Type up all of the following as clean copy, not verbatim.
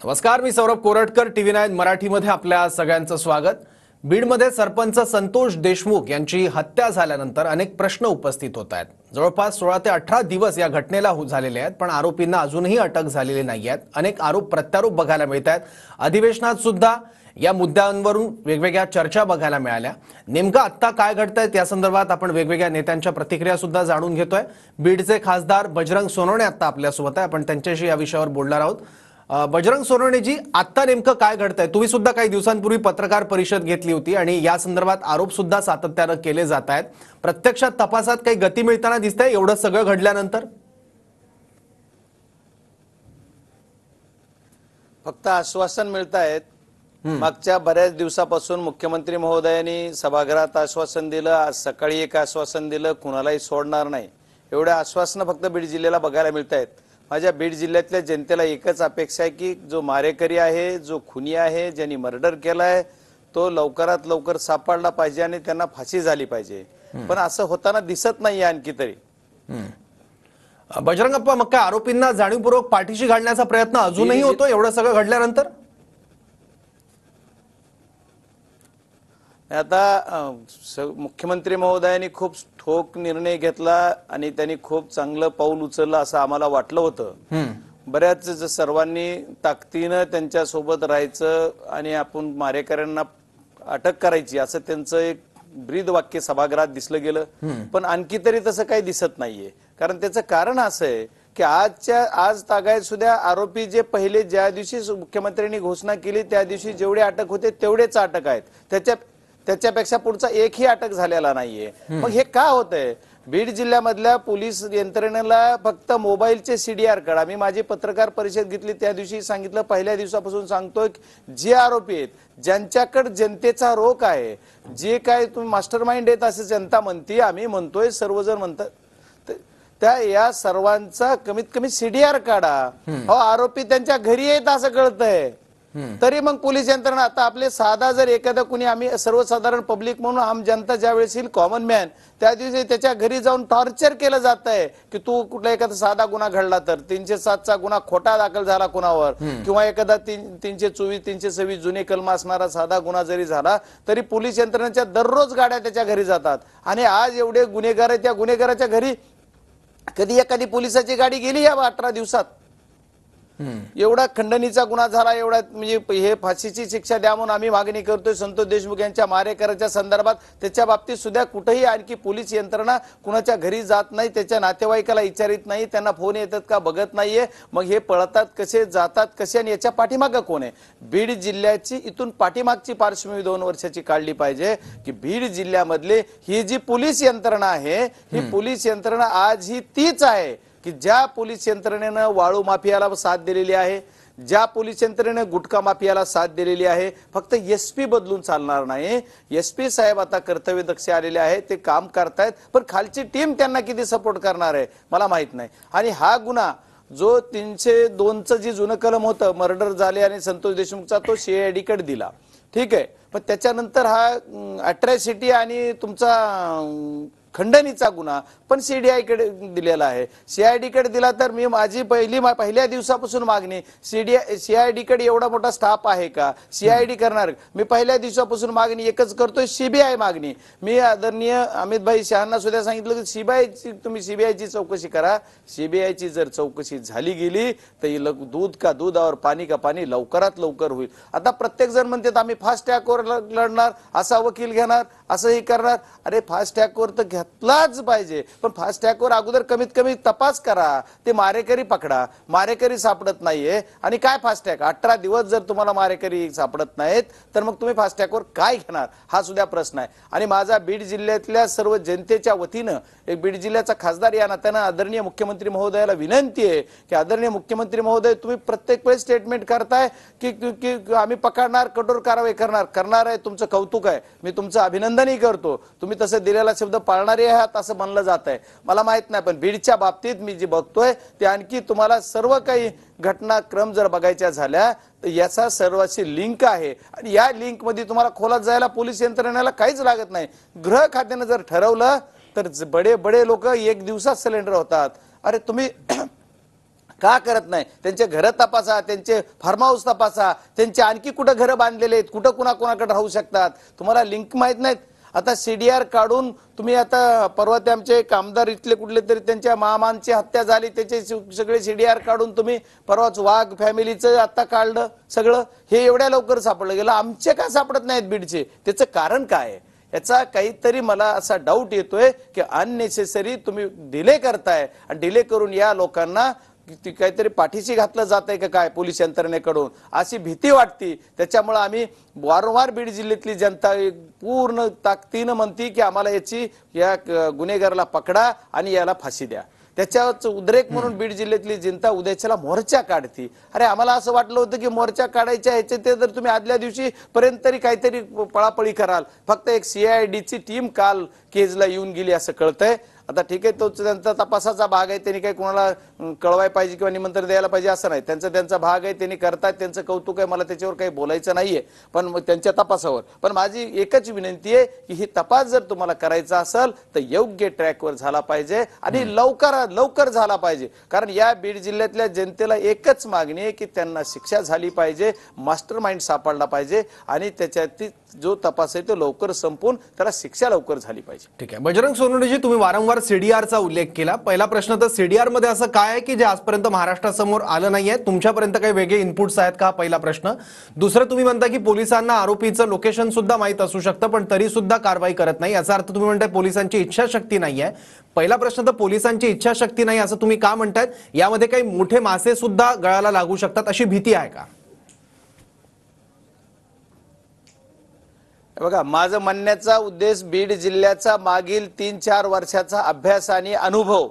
नमस्कार, मी सौरभ कोरटकर, TV9 मराठीमध्ये आपल्या सगळ्यांचं स्वागत। बीडमध्ये सरपंच संतोष देशमुख यांची हत्या झाल्यानंतर अनेक प्रश्न उपस्थित होत आहेत। जवळपास 16 ते 18 दिवस या घटनेला झालेले आहेत, पण आरोपींना अजूनही अटक झालेली नाहीये। अनेक आरोप प्रत्यारोप बघायला मिळत आहेत। अधिवेशनात सुद्धा या मुद्द्यांवरून वेगवेगळ्या चर्चा बघायला मिळाल्या। नेमकं आता काय घडतंय या संदर्भात आपण वेगवेगळ्या नेत्यांच्या प्रतिक्रिया सुद्धा जाणून घेतोय। बीडचे खासदार बजरंग सोनवणे आता आपल्या सोबत आहे, आपण त्यांच्याशी या विषयावर बोलणार आहोत। बजरंग सोनवणे जी, आता नेमकं काय घडतंय? तुम्ही सुद्धा काही दिवसांपूर्वी पत्रकार परिषद घेतली होती आणि या संदर्भात आरोप सुद्धा सातत्याने केले जात आहेत। प्रत्यक्षात तपासात काही गती मिळताना दिसतंय एवढं सगळं घडल्यानंतर? फक्त आश्वासन मिळतायत। मागच्या बऱ्याच दिवसापासून मुख्यमंत्री महोदयांनी सभागृहात आश्वासन दिलं, आज सकाळी एक आश्वासन दिलं, कुणालाही सोडणार नाही, एवढे आश्वासन फक्त बीड जिल्ह्याला बघायला मिळतायत। माझ्या बीड जिल्ह्यातल्या जनतेला एकच अपेक्षा आहे की जो मारेकरी आहे, जो खुनी आहे, ज्यांनी मर्डर केलाय, तो लवकरात लवकर सापडला पाहिजे आणि त्यांना फाशी झाली पाहिजे। पण असं होताना दिसत नाहीये आणखी तरी। बजरंग अप्पा, मग काय आरोपींना जाणीवपूर्वक पाठीशी घालण्याचा प्रयत्न अजूनही होतो एवढं सगळं घडल्यानंतर? आता मुख्यमंत्री महोदयांनी खूप ठोक निर्णय घेतला आणि त्यांनी खूप चांगलं पाऊल उचललं असं आम्हाला वाटलं होतं। बऱ्याच सर्वांनी ताकदीनं त्यांच्या सोबत राहायचं आणि आपण मारेकऱ्यांना अटक करायची असं त्यांचं एक ब्रीद वाक्य सभागृहात दिसलं गेलं। पण आणखी तरी तसं काही दिसत नाहीये। कारण त्याचं कारण असं आहे की आज तागायत सुद्धा आरोपी जे पहिले ज्या दिवशी मुख्यमंत्र्यांनी घोषणा केली त्या दिवशी जेवढे अटक होते तेवढेच अटक आहेत, त्याच्यापेक्षा पुढचा एकही अटक झालेला नाहीये। मग हे का होतंय? बीड जिल्ह्यामधल्या पोलीस यंत्रणेला फक्त मोबाईलचे CDR काढा। मी माझी पत्रकार परिषद घेतली त्या दिवशी सांगितलं, पहिल्या दिवसापासून सांगतोय, जे आरोपी आहेत, ज्यांच्याकडे जनतेचा रोख आहे, जे काय तुम्ही मास्टर माइंड आहेत असं जनता म्हणते, आम्ही म्हणतोय, सर्वजण म्हणतात, त्या या सर्वांचा कमीत कमी CDR काढा। आरोपी त्यांच्या घरी येत असं कळतंय, तरी मग पोलीस यंत्रणा आता आपले साधा जर एखादा कुणी, आम्ही सर्वसाधारण पब्लिक म्हणून आम जनता ज्या वेळेस येईल, कॉमन मॅन, त्या दिवशी त्याच्या घरी जाऊन टॉर्चर केलं जात आहे की तू कुठला एखादा साधा गुन्हा घडला तर 307चा गुन्हा खोटा दाखल झाला कुणावर, किंवा एखादा 324 326 जुने कलम असणारा साधा गुन्हा जरी झाला तरी पोलीस यंत्रणेच्या दररोज गाड्या त्याच्या घरी जातात। आणि आज एवढे गुन्हेगार आहेत, त्या गुन्हेगाराच्या घरी कधी एखादी पोलिसाची गाडी गेली या 18 दिवसात? एवढा खंडणीचा गुन्हा झाला, एवढा म्हणजे हे फाशीची शिक्षा द्या म्हणून आम्ही मागणी करतोय संतोष देशमुख यांच्या मारेकऱ्याच्या संदर्भात। त्याच्या बाबतीत सुद्धा कुठेही आणखी पोलीस यंत्रणा कुणाच्या घरी जात नाही, त्याच्या नातेवाईकाला विचारित नाही, त्यांना फोन येतात का बघत नाहीये। मग हे पळतात कसे, जातात कसे आणि याच्या पाठीमागं कोण आहे? बीड जिल्ह्याची इथून पाठीमागची पार्श्वभूमी 2 वर्षाची काढली पाहिजे की बीड जिल्ह्यामधले ही जी पोलीस यंत्रणा आहे, ही पोलीस यंत्रणा आज ही तीच आहे की ज्या पोलीस यंत्रणेनं वाळू माफियाला साथ दिलेली आहे, ज्या पोलीस यंत्रणेनं गुटखा माफियाला साथ दिलेली आहे। फक्त SP बदलून चालणार नाही। SP साहेब आता कर्तव्यदक्ष आलेले आहेत, ते काम करतायत, पण खालची टीम त्यांना किती सपोर्ट करणार आहे मला माहित नाही। आणि हा गुन्हा जो 302चं जी जुनं कलम होतं, मर्डर झाले आणि संतोष देशमुखचा, तो CID कडे दिला, ठीक आहे, पण त्याच्यानंतर हा अट्रॅसिटी आणि तुमचा खंडणीचा गुन्हा पण CID कडे दिलेला आहे। CID कडे दिला तर मी माझी पहिल्या दिवसापासून मागणी, CID कडे एवढा मोठा स्टाफ आहे का? CID करणार? मी पहिल्या दिवसापासून मागणी एकच करतोय, CBI मागणी। मी आदरणीय अमित भाई शहांना सुद्धा सांगितलं की तुम्ही CBIची चौकशी करा। CBIची जर चौकशी झाली गेली तर दूध का दूध और पाणी का पाणी लवकरात लवकर होईल। आता प्रत्येक जण म्हणतात आम्ही फास्ट ट्रॅकवर लढणार, असा वकील घेणार, असंही करणार। अरे फास्ट ट्रॅकवर तर घेतलाच पाहिजे, पण फास्ट ट्रॅकवर अगोदर कमीत कमी तपास करा, ते मारेकरी पकडा। मारेकरी सापडत नाहीये आणि काय फास्ट ट्रॅक? 18 दिवस जर तुम्हाला मारेकरी सापडत नाहीत तर मग तुम्ही फास्ट ट्रॅकवर काय घेणार, हा सुद्धा प्रश्न आहे। आणि माझा बीड जिल्ह्यातल्या सर्व जनतेच्या वतीनं, एक बीड जिल्ह्याचा खासदार या नात्यानं आदरणीय मुख्यमंत्री महोदयाला विनंती आहे की आदरणीय मुख्यमंत्री महोदय, तुम्ही प्रत्येक वेळेस स्टेटमेंट करताय की आम्ही पकडणार, कठोर कारवाई करणार आहे, तुमचं कौतुक आहे, मी तुमचं अभिनंदनही करतो, तुम्ही तसं दिलेला शब्द पाळणारे आहात असं म्हणलं जात आहे, मला माहित नाही। पण बीडच्या बाबतीत मी जे बघतोय ते आणखी तुम्हाला सर्व काही घटनाक्रम जर बघायच्या झाल्या तर याचा सर्वांशी लिंक आहे आणि या लिंक मध्ये तुम्हाला खोलात जायला पोलीस यंत्रणेला काहीच लागत नाही। गृह खात्याने जर ठरवलं तर बडे लोक 1 दिवसात सिलेंडर होतात। अरे तुम्ही का करत नाही? त्यांचे घरं तपासा, त्यांचे फार्म हाऊस तपासा, त्यांचे आणखी कुठं घरं बांधलेले आहेत, कुठं कुणाकडे राहू शकतात, तुम्हाला लिंक माहित नाहीत? आता सीडीआर काढून तुम्ही आता परवा ते आमचे आमदार इथले कुठले तरी त्यांच्या मामांची हत्या झाली, त्याचे सगळे सीडीआर काढून तुम्ही परवाच वाघ फॅमिलीचं आता काढलं सगळं. हे एवढ्या लवकर सापडलं गेलं, आमचे का सापडत नाहीत बीडचे? त्याचं कारण काय आहे? याचा काहीतरी मला असा डाऊट येतोय की अननेसेसरी तुम्ही डिले करताय आणि डिले करून या लोकांना काहीतरी पाठीशी घातलं जात आहे का काय पोलीस यंत्रणेकडून, अशी भीती वाटते. त्याच्यामुळे आम्ही वारंवार बीड जिल्ह्यातली जनता पूर्ण ताकदीनं म्हणती की आम्हाला या गुन्हेगाराला पकडा आणि याला फाशी द्या. त्याच्यावर उद्रेक म्हणून बीड जिल्ह्यातली जनता उद्याच्याला मोर्चा काढती. अरे आम्हाला असं वाटलं होतं की मोर्चा काढायच्या ह्याचे ते जर तुम्ही आदल्या दिवशी पर्यंत तरी काहीतरी पळापळी कराल. फक्त एक CIDची टीम काल केजला येऊन गेली असं कळतंय. आता ठीक आहे, तो त्यांचा तपासाचा भाग आहे, त्यांनी काही कोणाला कळवाय पाहिजे किंवा निमंत्रण द्यायला पाहिजे असं नाही. त्यांचा भाग आहे, त्यांनी करतात, त्यांचं कौतुक आहे, मला त्याच्यावर काही बोलायचं नाहीये. पण त्यांच्या तपासावर पण माझी एकच विनंती आहे की ही तपास जर तुम्हाला करायचा असेल तर योग्य ट्रॅकवर झाला पाहिजे आणि लवकर झाला पाहिजे. कारण या बीड जिल्ह्यातल्या जनतेला एकच मागणी आहे की त्यांना शिक्षा झाली पाहिजे, मास्टर माइंड सापडला पाहिजे आणि त्याच्यात जो तपास आहे तो लवकर संपून त्याला शिक्षा लवकर झाली पाहिजे. ठीक आहे. बजरंग सोनवणेजी, तुम्ही वारंवार सीडीआरचा उल्लेख केला. पहिला प्रश्न तर सीडीआर मध्ये असं काय आहे की जे आजपर्यंत महाराष्ट्रासमोर आलं नाहीये? तुमच्यापर्यंत काही वेगळे इनपुट्स आहेत का? पहिला प्रश्न. दुसरं, तुम्ही म्हणता की पोलिसांना आरोपीचं लोकेशन सुद्धा माहित असू शकतं पण तरी सुद्धा कारवाई करत नाही, याचा अर्थ तुम्ही म्हणताय पोलिसांची इच्छाशक्ती नाहीये. पहिला प्रश्न तर पोलिसांची इच्छाशक्ती नाही असं तुम्ही का म्हणतायत? यामध्ये काही मोठे मासे सुद्धा गळाला लागू शकतात अशी भीती आहे का? बघा, माझं म्हणण्याचा उद्देश बीड जिल्ह्याचा मागील 3-4 वर्षाचा अभ्यास आणि अनुभव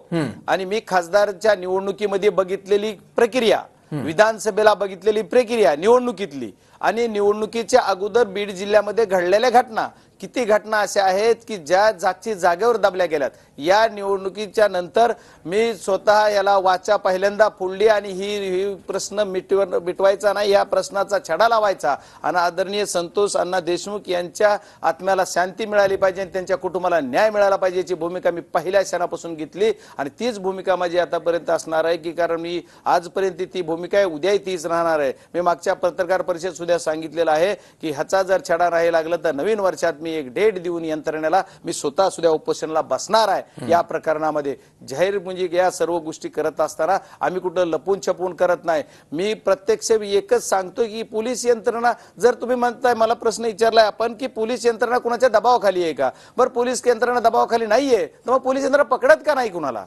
आणि मी खासदारच्या निवडणुकीमध्ये बघितलेली प्रक्रिया, विधानसभेला बघितलेली प्रक्रिया निवडणुकीतली आणि निवडणुकीच्या अगोदर बीड जिल्ह्यामध्ये घडलेल्या घटना, किती घटना अशा आहेत की ज्या जागेवर दाबल्या गेल्यात. या निवडणुकीच्या नंतर मी स्वतः याला वाचा पहिल्यांदा फोडली आणि ही प्रश्न मिटवायचा नाही, या प्रश्नाचा छडा लावायचा आणि आदरणीय संतोष अण्णा देशमुख यांच्या आत्म्याला शांती मिळाली पाहिजे आणि त्यांच्या कुटुंबाला न्याय मिळाला पाहिजे याची भूमिका मी पहिल्या क्षणापासून घेतली आणि तीच भूमिका माझी आतापर्यंत असणार आहे. की कारण मी आजपर्यंत ती भूमिका आहे, उद्याही तीच राहणार आहे. मी मागच्या पत्रकार परिषद सुद्धा सांगितलेलं आहे की ह्याचा जर छडा नाही लागला तर नवीन वर्षात मी एक डेट देऊन यंत्रणेला मी स्वतः सुद्धा उपोषणाला बसणार आहे. या प्रकरणामध्ये जाहीर म्हणजे या सर्व गोष्टी करत असताना आम्ही कुठं लपून छपून करत नाही. मी प्रत्यक्ष एकच सांगतो की पोलीस यंत्रणा, जर तुम्ही म्हणताय, मला प्रश्न विचारलाय आपण की पोलीस यंत्रणा कुणाच्या दबावाखाली आहे का? बरं, पोलीस यंत्रणा दबावाखाली नाहीये तर मग पोलीस यंत्रणा पकडत का नाही कुणाला?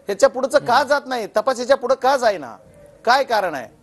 ह्याच्या पुढचं का जात नाही? तपास ह्याच्या पुढे का जाईना? काय कारण आहे?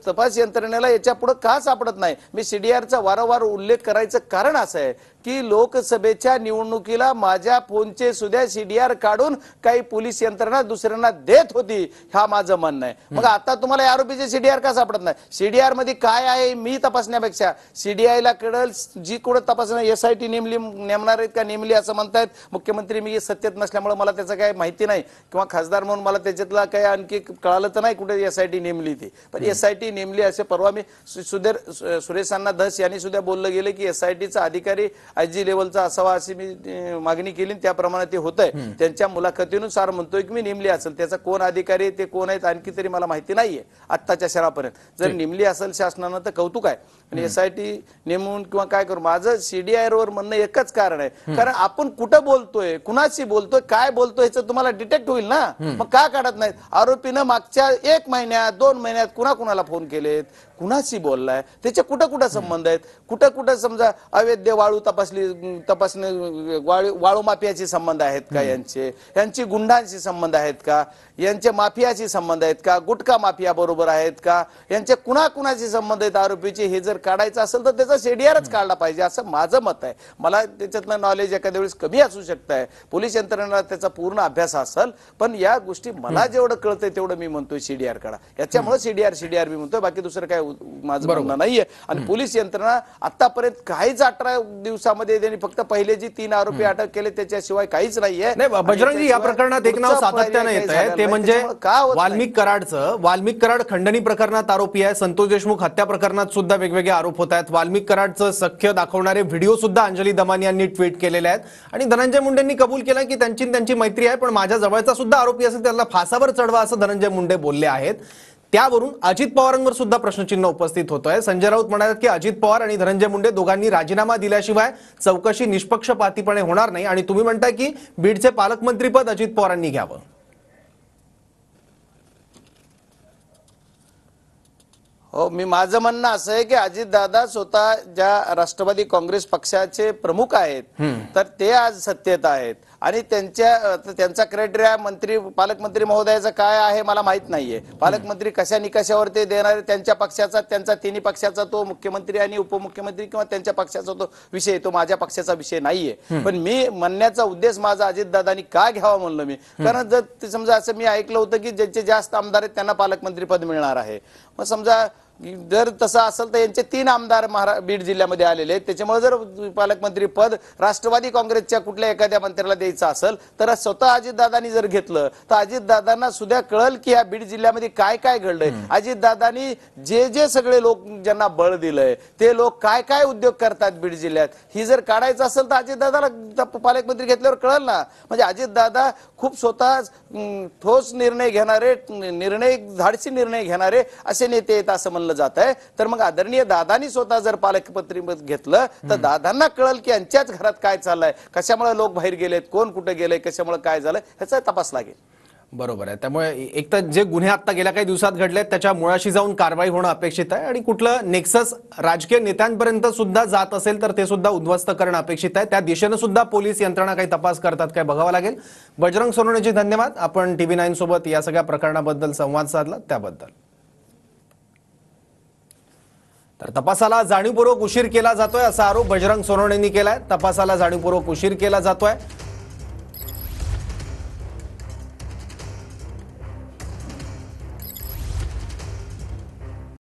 तपास यंत्रणेला याच्या पुढे का सापडत नाही? मी सीडीआरचा वारंवार उल्लेख करायचं कारण असं आहे की लोकसभेच्या निवडणुकीला माझ्या फोनचे सुद्धा सीडीआर काढून काही पोलीस यंत्रणा दुसऱ्यांना देत होती, हा माझं म्हणणं आहे. मग आता तुम्हाला आरोपीचे सीडीआर का सापडत नाही? सीडीआर मध्ये काय आहे मी तपासण्यापेक्षा सीडीआयला कळल, जी कोण तपासणार SIT नेमणार आहेत का नेमली असं म्हणतायत मुख्यमंत्री. मी सत्तेत नसल्यामुळे मला त्याचं काही माहिती नाही किंवा खासदार म्हणून मला त्याच्यातला काही आणखी कळालं तर नाही कुठे SIT नेमली ती. पण SIT नेमली असे परवा मी सुरेश अण्णा धस यांनी सुद्धा बोललं गेलं की SITचा अधिकारी IG लेवलचा असावा अशी मी मागणी केली, त्याप्रमाणे ते होत आहे. त्यांच्या मुलाखतीनुसार म्हणतोय की मी नेमली असेल. त्याचा कोण अधिकारी ते कोण आहेत आणखी तरी मला माहिती नाहीये आत्ताच्या क्षणापर्यंत. जर नेमली असेल शासनानं तर कौतुक आहे, आणि SIT नेमून किंवा काय करू, माझं CDR वर म्हणणं एकच कारण आहे, कारण आपण कुठं बोलतोय, कुणाशी बोलतोय, काय बोलतोय ह्याचं तुम्हाला डिटेक्ट होईल ना. मग का काढत नाहीत? आरोपीनं मागच्या 1 महिन्यात 2 महिन्यात कुणाला फोन केलेत, कुणाशी बोललाय, त्याचे कुठं संबंध आहेत, कुठं समजा अवैध वाळू तपासणी वाळू माफियाशी संबंध आहेत का, यांची गुंडांशी संबंध आहेत का, यांचे माफियाशी संबंध आहेत का, गुटखा माफिया बरोबर आहेत का, यांचे कुणाशी संबंध आहेत आरोपीचे, हे जर काढायचं असेल तर त्याचा सीडीआरच काढला पाहिजे असं माझं मत आहे. मला त्याच्यातलं नॉलेज एखाद्या वेळेस कमी असू शकतंय, पोलीस यंत्रणेला त्याचा पूर्ण अभ्यास असेल, पण या गोष्टी मला जेवढं कळतंय तेवढं मी म्हणतोय सीडीआर काढा. याच्यामुळे सीडीआर मी म्हणतोय, बाकी दुसरं काय माझं म्हणणं नाहीये. आणि पोलीस यंत्रणा आतापर्यंत काहीच 18 दिवसामध्ये दिवसामध्ये त्यांनी फक्त पहिले जी 3 आरोपी अटक केले त्याच्याशिवाय काहीच नाहीये. नाही बजरंगजी, या प्रकरणात एक नाव सातत्यानं येत आहे, ते म्हणजे वाल्मिक कराडचं. वाल्मिक कराड खंडणी प्रकरणात आरोपी आहे. संतोष देशमुख हत्या प्रकरणात सुद्धा वेगवेगळे आरोप होत आहेत. वाल्मिक कराडचं सख्य दाखवणारे व्हिडिओ सुद्धा अंजली दमानी यांनी ट्विट केलेले आहेत. आणि धनंजय मुंडेंनी कबूल केलं की त्यांची मैत्री आहे, पण माझ्या जवळचा सुद्धा आरोपी असेल त्याला फासावर चढवा, असं धनंजय मुंडे बोलले आहेत. त्यावरून अजित पवारांवर सुद्धा प्रश्नचिन्ह उपस्थित होतोय. संजय राऊत म्हणाले की अजित पवार आणि धनंजय मुंडे दोघांनी राजीनामा दिल्याशिवाय चौकशी निष्पक्षपातीपणे होणार नाही, आणि तुम्ही म्हणताय की बीडचे पालकमंत्रीपद अजित पवारांनी घ्यावं. हो, माझं म्हणणं असं आहे की अजितदादा स्वतः ज्या राष्ट्रवादी काँग्रेस पक्षाचे प्रमुख आहेत, तर ते आज सत्तेत आहेत आणि त्यांचा क्रायटेरिया पालकमंत्री महोदयाचा काय आहे मला माहित नाहीये. पालकमंत्री कशा निकषावर ते देणार, त्यांच्या पक्षाचा, त्यांचा तिन्ही पक्षाचा तो मुख्यमंत्री आणि उपमुख्यमंत्री किंवा त्यांच्या पक्षाचा तो विषय, तो माझ्या पक्षाचा विषय नाहीये. पण मी म्हणण्याचा उद्देश माझा अजितदादांनी का घ्यावा म्हणलं मी, कारण जर समजा असं मी ऐकलं होतं की ज्यांचे जास्त आमदार आहेत त्यांना पालकमंत्री पद मिळणार आहे. मग समजा जर तसं असेल तर यांचे 3 आमदार बीड जिल्ह्यामध्ये आलेले आहेत, त्याच्यामुळे जर पालकमंत्री पद राष्ट्रवादी काँग्रेसच्या कुठल्या एखाद्या मंत्र्याला द्यायचं असेल तर स्वतः अजितदादांनी जर घेतलं तर अजितदादांना सुद्धा कळल की या बीड जिल्ह्यामध्ये काय काय घडलंय. अजितदादांनी जे सगळे लोक ज्यांना बळ दिलंय ते लोक काय काय उद्योग करतात बीड जिल्ह्यात, ही जर काढायचं असेल तर अजितदादाला पालकमंत्री घेतल्यावर कळल ना. म्हणजे अजितदादा खूप स्वतः ठोस निर्णय घेणारे, धाडसी निर्णय घेणारे असे नेते आहेत असं म्हणलं जात आहे. तर मग आदरणीय दादांनी स्वतः जर पालकमंत्री घेतलं तर दादांना कळल की यांच्याच घरात काय चाललंय, कशामुळे लोक बाहेर गेलेत, कोण कुठे गेले, कशामुळे काय झालं, ह्याचा तपास लागेल. बरोबर आहे. त्यामुळे एक तर जे गुन्हे आता गेल्या काही दिवसात घडलेत त्याच्या मुळाशी जाऊन कारवाई होणं अपेक्षित आहे, आणि कुठलं नेक्सस राजकीय नेत्यांपर्यंत सुद्धा जात असेल तर ते सुद्धा उद्ध्वस्त करणं अपेक्षित आहे. त्या दिशेनं सुद्धा पोलीस यंत्रणा काही तपास करतात काय बघावं लागेल. बजरंग सोनवणेजी धन्यवाद, आपण TV9 सोबत या सगळ्या प्रकरणाबद्दल संवाद साधला त्याबद्दल. तर तपासाला जाणीवपूर्वक उशीर केला जातोय असा आरोप बजरंग सोनवणेंनी केलाय. तपासाला जाणीवपूर्वक उशीर केला जातोय